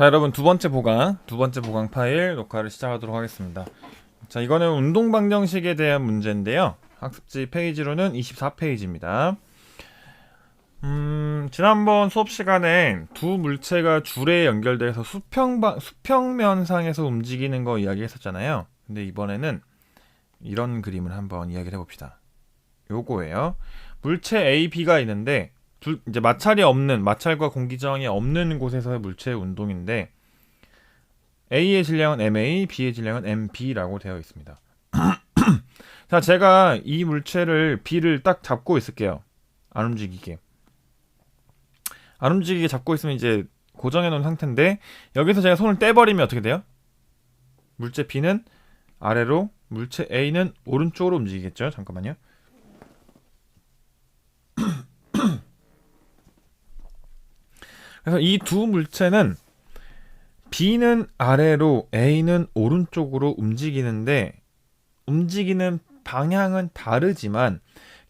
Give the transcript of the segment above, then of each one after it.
자, 여러분 두 번째 보강 파일 녹화를 시작하도록 하겠습니다. 자, 이거는 운동 방정식에 대한 문제인데요. 학습지 페이지로는 24페이지입니다. 지난번 수업 시간에 두 물체가 줄에 연결돼서 수평면상에서 움직이는 거 이야기했었잖아요. 근데 이번에는 이런 그림을 한번 이야기를 해봅시다. 요거예요. 물체 A, B가 있는데 이제 마찰과 공기저항이 없는 곳에서의 물체의 운동인데 A의 질량은 MA, B의 질량은 MB라고 되어 있습니다. 자, 제가 이 물체를 B를 딱 잡고 있을게요. 안 움직이게 잡고 있으면 이제 고정해 놓은 상태인데 여기서 제가 손을 떼버리면 어떻게 돼요? 물체 B는 아래로, 물체 A는 오른쪽으로 움직이겠죠? 잠깐만요. 그래서 이 두 물체는 B는 아래로, A는 오른쪽으로 움직이는데 움직이는 방향은 다르지만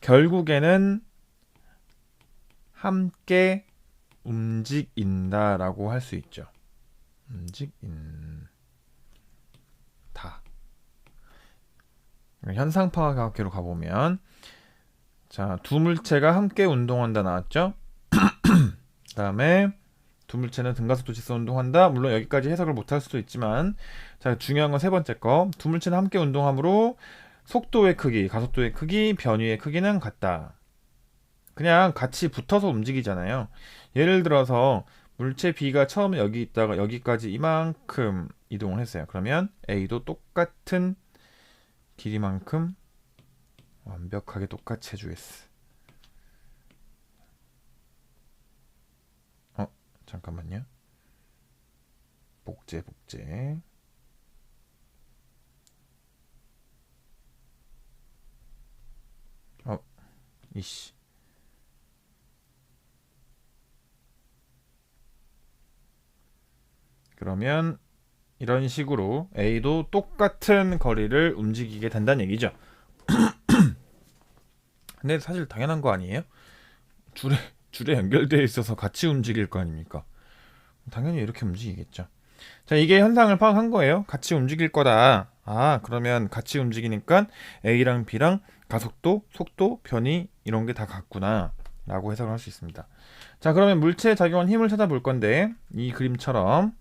결국에는 함께 움직인다라고 할 수 있죠. 움직인다. 현상파학계로 가보면 자, 두 물체가 함께 운동한다 나왔죠? 그 다음에 두 물체는 등가속도 질서 운동한다. 물론 여기까지 해석을 못할 수도 있지만 자, 중요한 건 세 번째 거. 두 물체는 함께 운동하므로 속도의 크기, 가속도의 크기, 변위의 크기는 같다. 그냥 같이 붙어서 움직이잖아요. 예를 들어서 물체 B가 처음에 여기 있다가 여기까지 이만큼 이동을 했어요. 그러면 A도 똑같은 길이만큼 완벽하게 똑같이 해주겠어. 잠깐만요. 복제. 이씨. 그러면 이런 식으로 A도 똑같은 거리를 움직이게 된다는 얘기죠. 근데 사실 당연한 거 아니에요? 줄에 연결되어 있어서 같이 움직일 거 아닙니까? 당연히 이렇게 움직이겠죠. 자, 이게 현상을 파악한 거예요. 같이 움직일 거다. 그러면 같이 움직이니까 A랑 B랑 가속도, 속도, 변위 이런 게 다 같구나 라고 해석을 할 수 있습니다. 자, 그러면 물체에 작용한 힘을 찾아볼 건데 이 그림처럼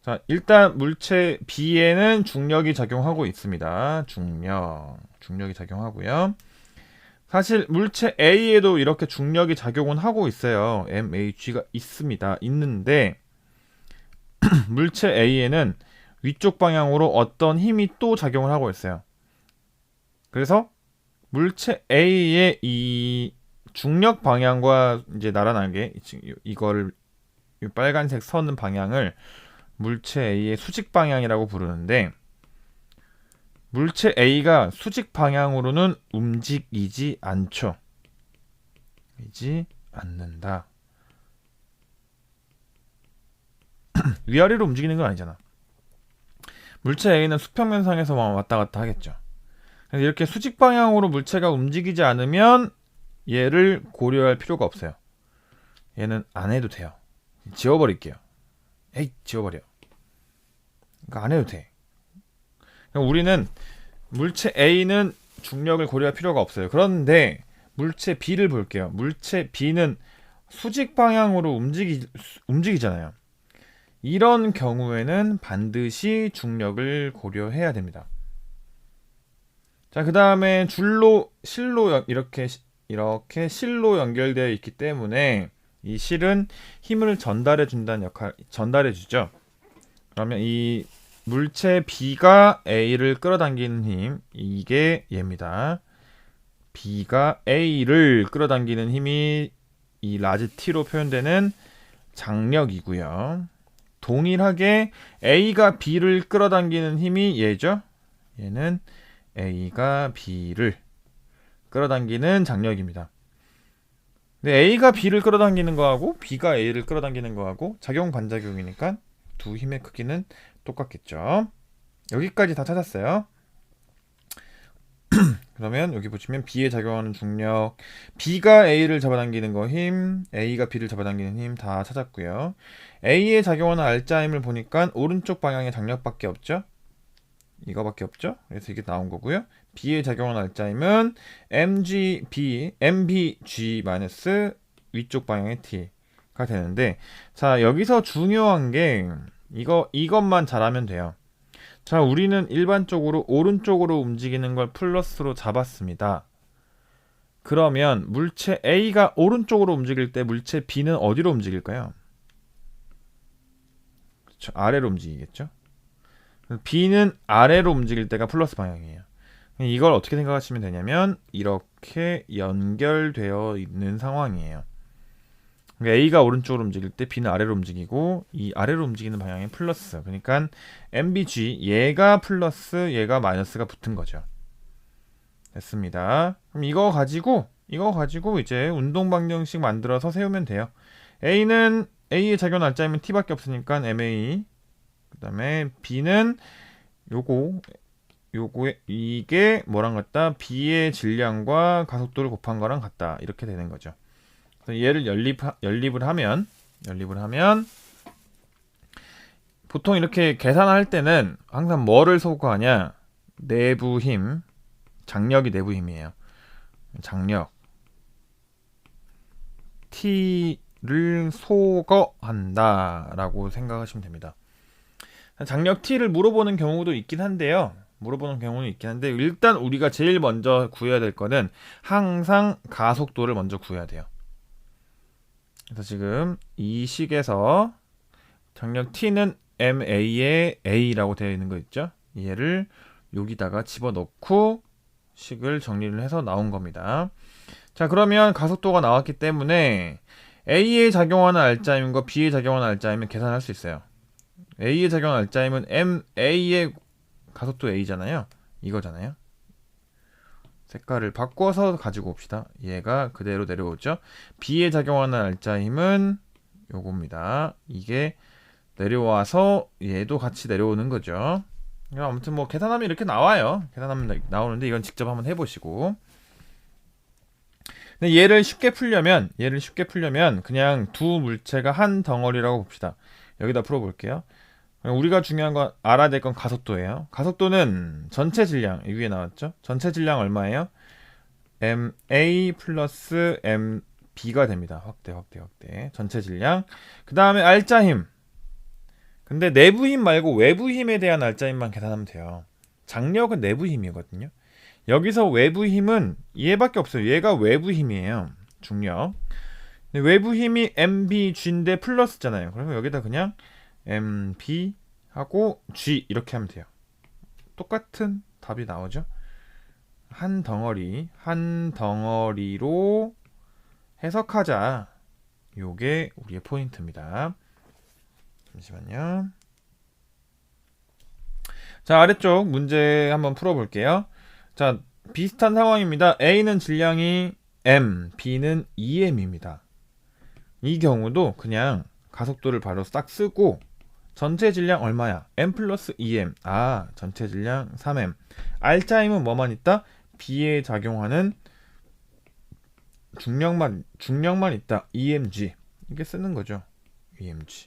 자, 일단 물체 B에는 중력이 작용하고 있습니다. 중력이 작용하고요. 사실 물체 A에도 이렇게 중력이 작용은 하고 있어요. MH가 있는데 물체 A에는 위쪽 방향으로 어떤 힘이 또 작용을 하고 있어요. 그래서 물체 A의 이 중력 방향과 이제 나란하게 이거를 빨간색 선 방향을 물체 A의 수직 방향이라고 부르는데 물체 A가 수직 방향으로는 움직이지 않죠. 움직이지 않는다. 위아래로 움직이는 건 아니잖아. 물체 A는 수평면상에서 왔다 갔다 하겠죠. 그래서 이렇게 수직 방향으로 물체가 움직이지 않으면 얘를 고려할 필요가 없어요. 얘는 안 해도 돼요. 지워버릴게요. 지워버려. 그러니까 안 해도 돼. 우리는 물체 A는 중력을 고려할 필요가 없어요. 그런데 물체 B를 볼게요. 물체 B는 수직 방향으로 움직이잖아요. 이런 경우에는 반드시 중력을 고려해야 됩니다. 자, 그 다음에 실로 이렇게 실로 연결되어 있기 때문에 이 실은 힘을 전달해 주죠. 그러면 이 물체 B가 A를 끌어당기는 힘, 이게 얘입니다. B가 A를 끌어당기는 힘이 이 라지 T로 표현되는 장력이고요. 동일하게 A가 B를 끌어당기는 힘이 얘죠. 얘는 A가 B를 끌어당기는 장력입니다. 근데 A가 B를 끌어당기는 거하고 B가 A를 끌어당기는 거하고 작용 반작용이니까 두 힘의 크기는 똑같겠죠. 여기까지 다 찾았어요. 그러면 여기 보시면 B에 작용하는 중력, B가 A를 잡아당기는 거 힘, A가 B를 잡아당기는 힘 다 찾았고요. A에 작용하는 알자 힘을 보니까 오른쪽 방향의 장력밖에 없죠. 이거밖에 없죠. 그래서 이게 나온 거고요. B에 작용하는 알자 힘은 MBG 마이너스 위쪽 방향의 T가 되는데, 자 여기서 중요한 게 이것만 잘하면 돼요. 자, 우리는 일반적으로 오른쪽으로 움직이는 걸 플러스로 잡았습니다. 그러면 물체 A가 오른쪽으로 움직일 때 물체 B는 어디로 움직일까요? 그렇죠. 아래로 움직이겠죠. B는 아래로 움직일 때가 플러스 방향이에요. 이걸 어떻게 생각하시면 되냐면 이렇게 연결되어 있는 상황이에요. 그러니까 A가 오른쪽으로 움직일 때 B는 아래로 움직이고, 이 아래로 움직이는 방향이 플러스. 그러니까 MBG 얘가 플러스 얘가 마이너스가 붙은 거죠. 됐습니다. 그럼 이거 가지고 이제 운동 방정식 만들어서 세우면 돼요. A의 작용 날짜이면 T밖에 없으니까 MA. 그다음에 B는 이게 뭐랑 같다? B의 질량과 가속도를 곱한 거랑 같다. 이렇게 되는 거죠. 얘를 연립을 하면 보통 이렇게 계산할 때는 항상 뭐를 소거하냐? 내부 힘, 장력이 내부 힘이에요. 장력 T를 소거한다라고 생각하시면 됩니다. 장력 T를 물어보는 경우도 있긴 한데요. 일단 우리가 제일 먼저 구해야 될 거는 항상 가속도를 먼저 구해야 돼요. 그래서 지금 이 식에서 장력 T는 MA의 A라고 되어 있는 거 있죠? 얘를 여기다가 집어넣고 식을 정리를 해서 나온 겁니다. 자, 그러면 가속도가 나왔기 때문에 A에 작용하는 알자임과 B에 작용하는 알자임은 계산할 수 있어요. A에 작용하는 알자임은 MA의 가속도 A잖아요. 이거잖아요. 색깔을 바꿔서 가지고 옵시다. 얘가 그대로 내려오죠. B에 작용하는 알자 힘은 요겁니다. 이게 내려와서 얘도 같이 내려오는 거죠. 아무튼 뭐 계산하면 이렇게 나와요. 계산하면 나오는데 이건 직접 한번 해보시고. 근데 얘를 쉽게 풀려면 그냥 두 물체가 한 덩어리라고 봅시다. 여기다 풀어볼게요. 우리가 중요한 건 알아야 될 건 가속도예요. 가속도는 전체 질량, 위에 나왔죠? 전체 질량 얼마예요? MA 플러스 MB가 됩니다. 확대. 전체 질량. 그 다음에 알자 힘. 근데 내부 힘 말고 외부 힘에 대한 알자 힘만 계산하면 돼요. 장력은 내부 힘이거든요. 여기서 외부 힘은 얘밖에 없어요. 얘가 외부 힘이에요. 중력. 외부 힘이 MBG인데 플러스잖아요. 그러면 여기다 그냥 MB 하고 G 이렇게 하면 돼요. 똑같은 답이 나오죠. 한 덩어리로 해석하자. 요게 우리의 포인트입니다. 잠시만요. 자, 아래쪽 문제 한번 풀어볼게요. 자, 비슷한 상황입니다. A는 질량이 M, B는 2M입니다. 이 경우도 그냥 가속도를 바로 딱 쓰고 전체 질량 얼마야? M 플러스 2M. 아, 전체 질량 3M. 알자임은 뭐만 있다? B에 작용하는 중력만 있다. EMG. 이게 쓰는 거죠. EMG.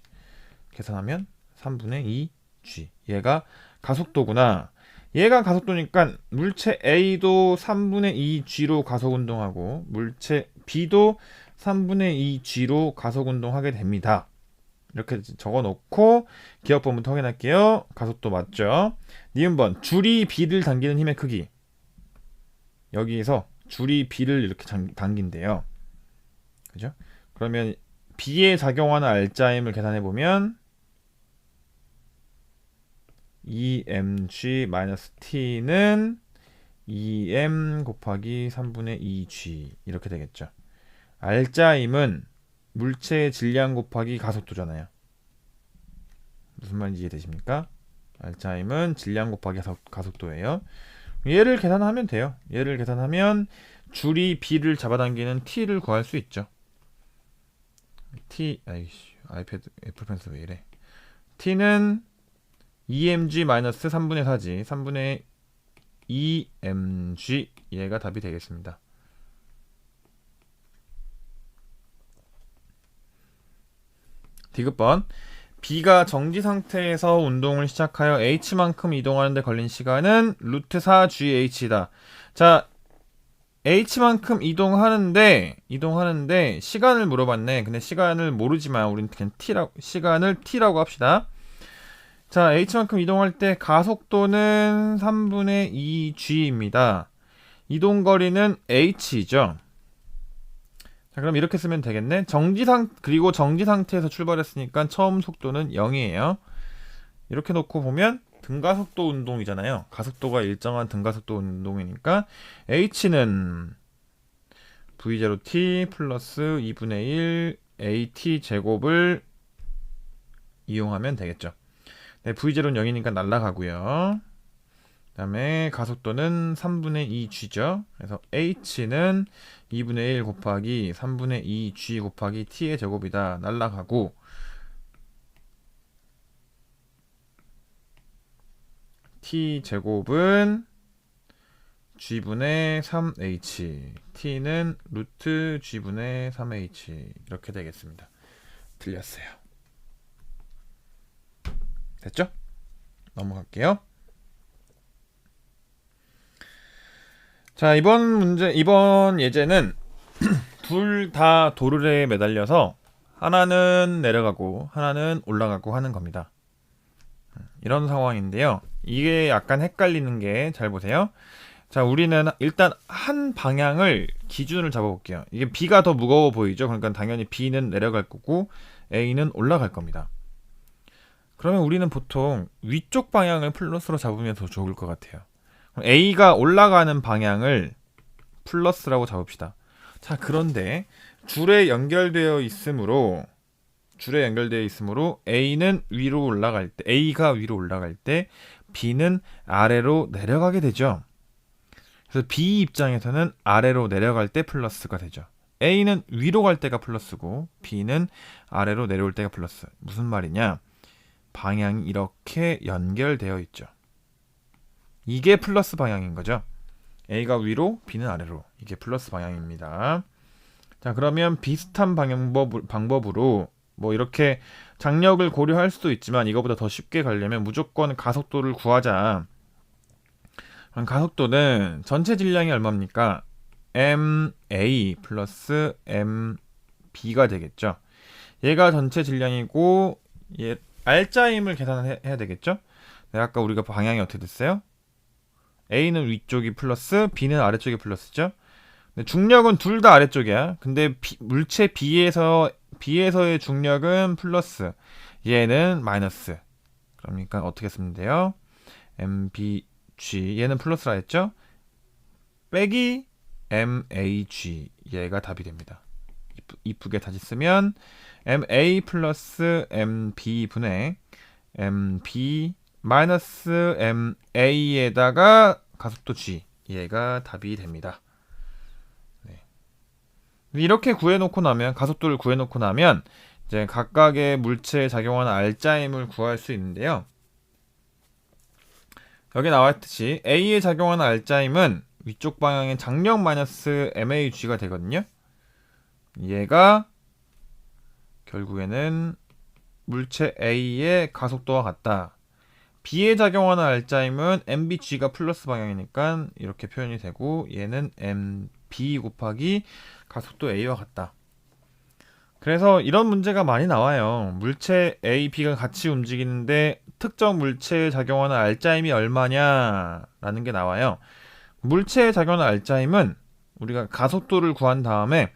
계산하면 3분의 2G. 얘가 가속도구나. 얘가 가속도니까 물체 A도 3분의 2G로 가속운동하고 물체 B도 3분의 2G로 가속운동하게 됩니다. 이렇게 적어놓고 기억법부터 확인할게요. 가속도 맞죠? 니은번 줄이 B를 당기는 힘의 크기. 여기에서 줄이 B를 이렇게 당긴대요. 그죠? 그러면 B에 작용하는 알자임을 계산해보면 EMG-T는 2M 곱하기 3분의 2G 이렇게 되겠죠. 알자임은 물체의 질량 곱하기 가속도잖아요. 무슨 말인지 이해되십니까? 알자임은 질량 곱하기 가속도예요. 얘를 계산하면 돼요. 얘를 계산하면 줄이 B를 잡아당기는 T를 구할 수 있죠. 아이패드 애플 펜슬 왜 이래? T는 EMG-3분의 4지. 3분의 EMG 얘가 답이 되겠습니다. 디귿번 B가 정지 상태에서 운동을 시작하여 H만큼 이동하는데 걸린 시간은 루트 4GH다. 자, H만큼 이동하는데 시간을 물어봤네. 근데 시간을 모르지만 우리는 그냥 시간을 T라고 합시다. 자, H만큼 이동할 때 가속도는 3분의 2G입니다. 이동거리는 H이죠. 자, 그럼 이렇게 쓰면 되겠네. 그리고 정지 상태에서 출발했으니까 처음 속도는 0이에요. 이렇게 놓고 보면 등가속도 운동이잖아요. 가속도가 일정한 등가속도 운동이니까 H는 V0t 플러스 2분의 1 AT 제곱을 이용하면 되겠죠. 네, V0는 0이니까 날라가고요. 그 다음에 가속도는 3분의 2G죠. 그래서 H는 2분의 1 곱하기 3분의 2G 곱하기 T의 제곱이다. 날라가고 T 제곱은 G분의 3H T는 루트 G분의 3H 이렇게 되겠습니다. 틀렸어요. 됐죠? 넘어갈게요. 자, 이번 예제는 둘 다 도르래에 매달려서 하나는 내려가고 하나는 올라가고 하는 겁니다. 이런 상황인데요. 이게 약간 헷갈리는 게 잘 보세요. 자, 우리는 일단 한 방향을 기준을 잡아볼게요. 이게 B가 더 무거워 보이죠? 그러니까 당연히 B는 내려갈 거고 A는 올라갈 겁니다. 그러면 우리는 보통 위쪽 방향을 플러스로 잡으면 더 좋을 것 같아요. A가 올라가는 방향을 플러스라고 잡읍시다. 자, 그런데 줄에 연결되어 있으므로 A는 위로 올라갈 때, A가 위로 올라갈 때 B는 아래로 내려가게 되죠. 그래서 B 입장에서는 아래로 내려갈 때 플러스가 되죠. A는 위로 갈 때가 플러스고 B는 아래로 내려올 때가 플러스. 무슨 말이냐? 방향이 이렇게 연결되어 있죠. 이게 플러스 방향인 거죠. A가 위로, B는 아래로. 이게 플러스 방향입니다. 자, 그러면 비슷한 방법으로 뭐 이렇게 장력을 고려할 수도 있지만 이거보다 더 쉽게 가려면 무조건 가속도를 구하자. 가속도는 전체 질량이 얼마입니까? MA 플러스 MB가 되겠죠. 얘가 전체 질량이고 얘 R자임을 계산해야 되겠죠. 네, 아까 우리가 방향이 어떻게 됐어요? A는 위쪽이 플러스 B는 아래쪽이 플러스죠. 중력은 둘 다 아래쪽이야. 근데 물체 B에서의 중력은 플러스, 얘는 마이너스. 그러니까 어떻게 쓰면 돼요? MBG, 얘는 플러스라 했죠? 빼기 MAG, 얘가 답이 됩니다. 이쁘게 다시 쓰면 MA 플러스 MB 분의 MB 마이너스 MA에다가 가속도 G, 얘가 답이 됩니다. 네. 이렇게 구해놓고 나면, 가속도를 구해놓고 나면 이제 각각의 물체에 작용하는 R자임을 구할 수 있는데요. 여기 나와있듯이 A에 작용하는 R자임은 위쪽 방향의 장력 마이너스 MAG가 되거든요. 얘가 결국에는 물체 A의 가속도와 같다. B에 작용하는 R자임은 MBG가 플러스 방향이니까 이렇게 표현이 되고, 얘는 MB 곱하기 가속도 A와 같다. 그래서 이런 문제가 많이 나와요. 물체 A, B가 같이 움직이는데 특정 물체에 작용하는 R자임이 얼마냐 라는 게 나와요. 물체에 작용하는 R자임은 우리가 가속도를 구한 다음에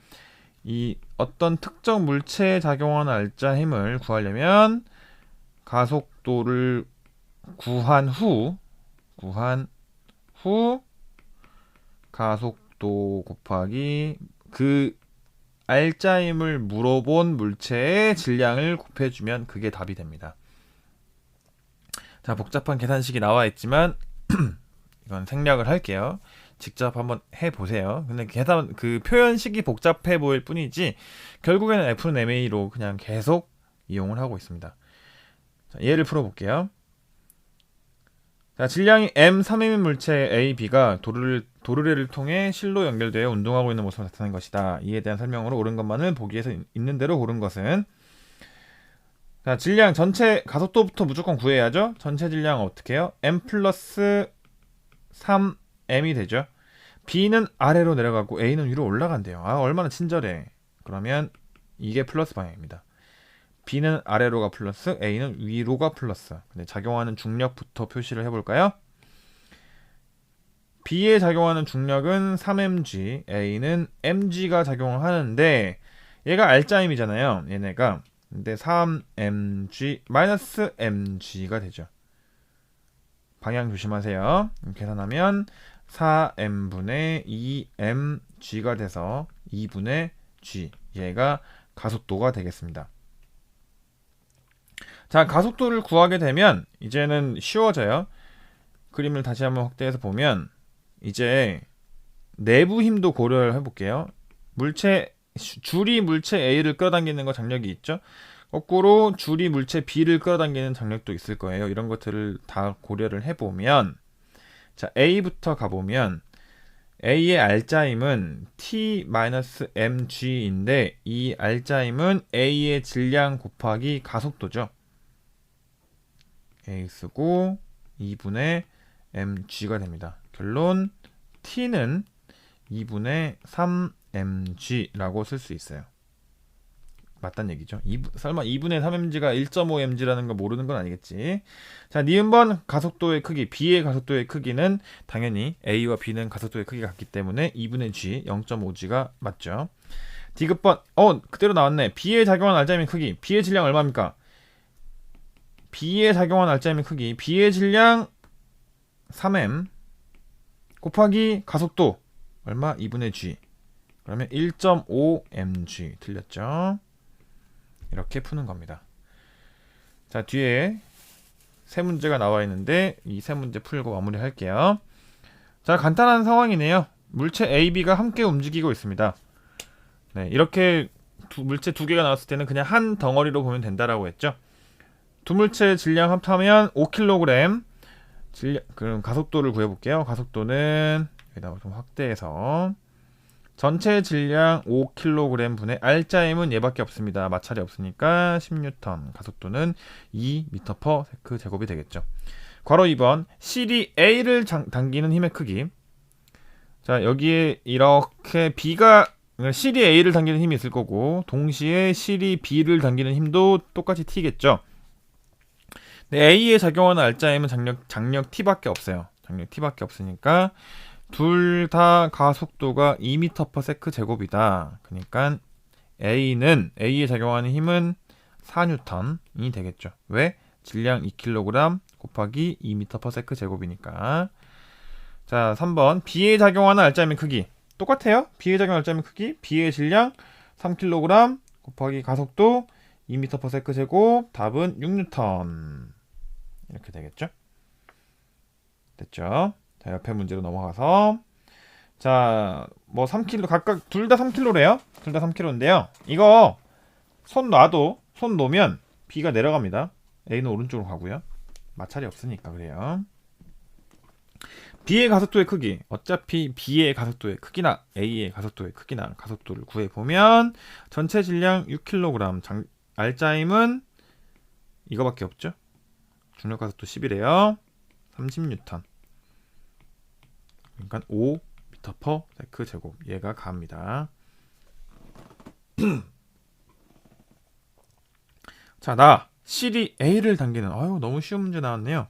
이 어떤 특정 물체에 작용하는 R자임을 구하려면 가속도를 구한 후 가속도 곱하기 그 R자임을 물어본 물체의 질량을 곱해주면 그게 답이 됩니다. 자, 복잡한 계산식이 나와 있지만 이건 생략을 할게요. 직접 한번 해보세요. 근데 그 표현식이 복잡해 보일 뿐이지 결국에는 F는 MA로 그냥 계속 이용을 하고 있습니다. 자, 예를 풀어볼게요. 자, 질량이 m 3m인 물체 A, B가 도르래를 통해 실로 연결되어 운동하고 있는 모습을 나타낸 것이다. 이에 대한 설명으로 옳은 것만을 보기에서 있는 대로 고른 것은. 자, 질량 전체 가속도부터 무조건 구해야죠. 전체 질량 어떻게 해요? m 플러스 3m이 되죠. B는 아래로 내려가고 A는 위로 올라간대요. 아, 얼마나 친절해. 그러면 이게 플러스 방향입니다. B는 아래로가 플러스, A는 위로가 플러스. 근데 작용하는 중력부터 표시를 해볼까요? B에 작용하는 중력은 3mg, A는 mg가 작용을 하는데 얘가 R자임이잖아요. 얘네가. 근데 3mg 마이너스 mg가 되죠. 방향 조심하세요. 계산하면 4m분의 2mg가 돼서 2분의 g. 얘가 가속도가 되겠습니다. 자, 가속도를 구하게 되면 이제는 쉬워져요. 그림을 다시 한번 확대해서 보면 이제 내부 힘도 고려를 해볼게요. 줄이 물체 A를 끌어당기는 거 장력이 있죠. 거꾸로 줄이 물체 B를 끌어당기는 장력도 있을 거예요. 이런 것들을 다 고려를 해보면, 자, A부터 가보면 A의 R자임은 T-mg인데 이 R자임은 A의 질량 곱하기 가속도죠. A 쓰고 2분의 mg가 됩니다. 결론 T는 2분의 3mg라고 쓸 수 있어요. 맞단 얘기죠. 설마 2분의 3mg가 1.5mg라는 거 모르는 건 아니겠지. 자, 니은번 가속도의 크기, B의 가속도의 크기는 당연히 A와 B는 가속도의 크기가 같기 때문에 2분의 g, 0.5g가 맞죠. 디귿번, 그대로 나왔네. B에 작용한 알자임의 크기, B의 질량 얼마입니까? B에 작용한 알자임의 크기, B의 질량 3m 곱하기 가속도 얼마? 2분의 g. 그러면 1.5mg. 틀렸죠? 이렇게 푸는 겁니다. 자, 뒤에 세 문제가 나와 있는데 이 세 문제 풀고 마무리 할게요. 자, 간단한 상황이네요. 물체 A, B가 함께 움직이고 있습니다. 네, 이렇게 물체 두 개가 나왔을 때는 그냥 한 덩어리로 보면 된다라고 했죠. 두 물체의 질량 합하면 5kg. 그럼 가속도를 구해볼게요. 가속도는 여기다가 좀 확대해서 전체 질량 5kg 분의 R자임은 얘밖에 없습니다. 마찰이 없으니까 10N. 가속도는 2m/s 제곱이 되겠죠. 괄호 2번 실이 A를 당기는 힘의 크기. 자, 여기에 이렇게 실이 A를 당기는 힘이 있을 거고 동시에 실이 B를 당기는 힘도 똑같이 T겠죠. A에 작용하는 R자임은 장력 T밖에 없어요. 장력 T밖에 없으니까 둘 다 가속도가 2m/s 제곱이다. 그러니까 A에 작용하는 힘은 4N이 되겠죠. 왜? 질량 2kg 곱하기 2m/s 제곱이니까. 자, 3번 B에 작용하는 R자임의 크기 똑같아요. B에 작용하는 R자임의 크기, B의 질량 3kg 곱하기 가속도 2m/s 제곱. 답은 6N. 이렇게 되겠죠. 됐죠. 자, 옆에 문제로 넘어가서 자, 뭐 3kg 각각 둘 다 3kg래요. 둘 다 3kg인데요. 이거 손 놓으면 B가 내려갑니다. A는 오른쪽으로 가고요. 마찰이 없으니까 그래요. B의 가속도의 크기. 어차피 B의 가속도의 크기나 A의 가속도의 크기나 가속도를 구해보면 전체 질량 6kg, R자임은 이거밖에 없죠. 중력 가속도 10이래요. 30N. 그러니까 5m/s 제곱. 얘가 가합니다. 자, 실이 A를 당기는, 너무 쉬운 문제 나왔네요.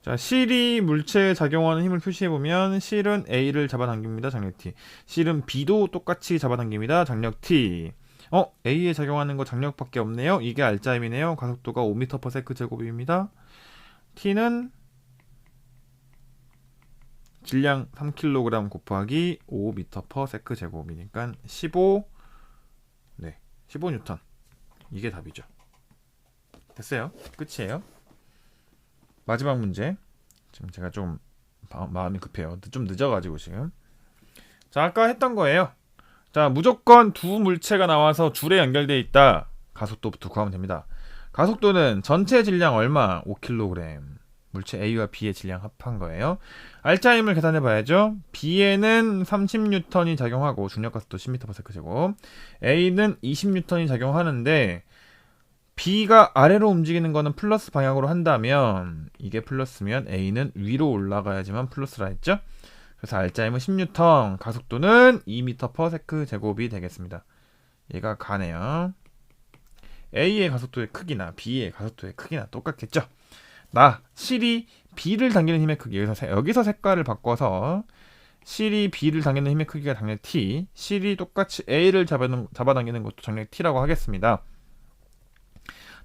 자, 실이 물체에 작용하는 힘을 표시해보면 실은 A를 잡아당깁니다. 장력 T. 실은 B도 똑같이 잡아당깁니다. 장력 T. A에 작용하는 거 장력밖에 없네요. 이게 R자임이네요. 가속도가 5m/s 제곱입니다. T는 질량 3kg 곱하기 5m/s 제곱이니까 15N. 이게 답이죠. 됐어요. 끝이에요. 마지막 문제. 지금 제가 좀 마음이 급해요. 좀 늦어가지고 지금. 자, 아까 했던 거예요. 자, 무조건 두 물체가 나와서 줄에 연결되어 있다. 가속도부터 구하면 됩니다. 가속도는 전체 질량 얼마? 5kg. 물체 A와 B의 질량 합한 거예요. 알짜임을 계산해 봐야죠. B에는 30N이 작용하고 중력가속도 10m/s제곱, A는 20N이 작용하는데 B가 아래로 움직이는 거는 플러스 방향으로 한다면 이게 플러스면 A는 위로 올라가야지만 플러스라 했죠. 그래서 알짜임은 10N, 가속도는 2m/s제곱이 되겠습니다. 얘가 가네요. A의 가속도의 크기나 B의 가속도의 크기나 똑같겠죠. 실이 B를 당기는 힘의 크기, 여기서 색깔을 바꿔서 실이 B를 당기는 힘의 크기가 당력 T, 실이 똑같이 A를 잡아당기는 것도 당력 T라고 하겠습니다.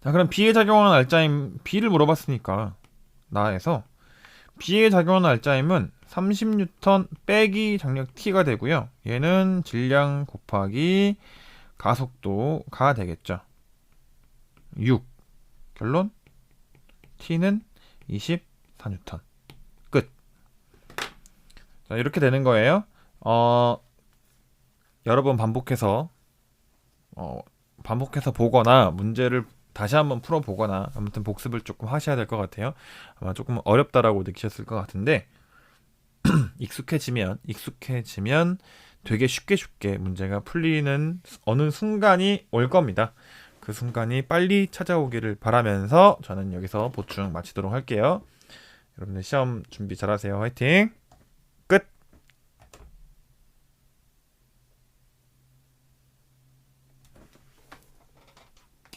자, 그럼 B에 작용하는 알짜임 B를 물어봤으니까 나에서 B에 작용하는 알짜임은 30N 빼기 장력 T가 되고요. 얘는 질량 곱하기 가속도가 되겠죠. 6. 결론 T는 24N. 끝. 자, 이렇게 되는 거예요. 여러 번 반복해서 보거나 문제를 다시 한번 풀어보거나 아무튼 복습을 조금 하셔야 될 것 같아요. 아마 조금 어렵다라고 느끼셨을 것 같은데 익숙해지면 되게 쉽게 문제가 풀리는 어느 순간이 올 겁니다. 그 순간이 빨리 찾아오기를 바라면서 저는 여기서 보충 마치도록 할게요. 여러분들 시험 준비 잘하세요. 화이팅!